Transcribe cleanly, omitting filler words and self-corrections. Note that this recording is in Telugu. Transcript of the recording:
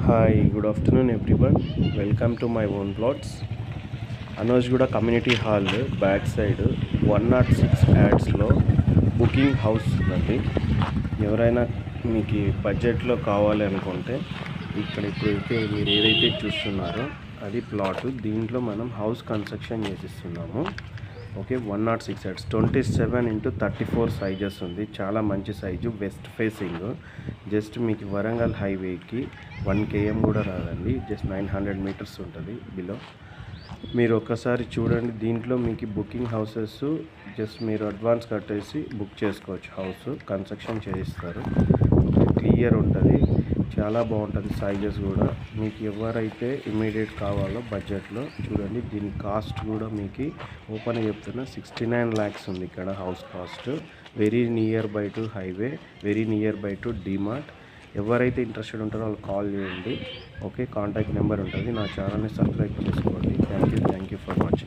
Hi, good afternoon everyone. Welcome to my own plots. Anojguda community hall back side 106 యాడ్స్లో బుకింగ్ హౌస్ ఉందండి. ఎవరైనా మీకు బడ్జెట్లో కావాలి అనుకుంటే ఇక్కడ ఇప్పుడైతే మీరు ఏదైతే చూస్తున్నారో అది ప్లాట్. దీంట్లో మనం హౌస్ కన్స్ట్రక్షన్ చేసిస్తున్నాము. ఓకే, 106 యాడ్స్ 27x34 సైజెస్ ఉంది. చాలా మంచి సైజు, వెస్ట్ ఫేసింగ్. జస్ట్ మీకు వరంగల్ హైవేకి 1 km కూడా రాదండి. జస్ట్ 900 మీటర్స్ ఉంటుంది బిలో. మీరు ఒక్కసారి చూడండి. దీంట్లో మీకు బుకింగ్ హౌసెస్ జస్ట్ మీరు అడ్వాన్స్ కట్టేసి బుక్ చేసుకోవచ్చు. హౌస్ కన్స్ట్రక్షన్ చేయిస్తారు. క్లియర్ ఉంటుంది, చాలా బాగుంటుంది. సైజెస్ కూడా మీకు ఎవరైతే ఇమీడియట్ కావాలో బడ్జెట్లో చూడండి. దీని కాస్ట్ కూడా మీకు ఓపెన్ చెప్తున్నా 69 lakhs ఉంది ఇక్కడ house cost. Very near by to highway, very near by to DMart. ఎవరైతే ఇంట్రెస్టెడ్ ఉంటారో వాళ్ళు కాల్ చేయండి. ఓకే, కాంటాక్ట్ నెంబర్ ఉంటుంది. నా ఛానల్ని సబ్స్క్రైబ్ చేసుకోండి. Thank you for watching.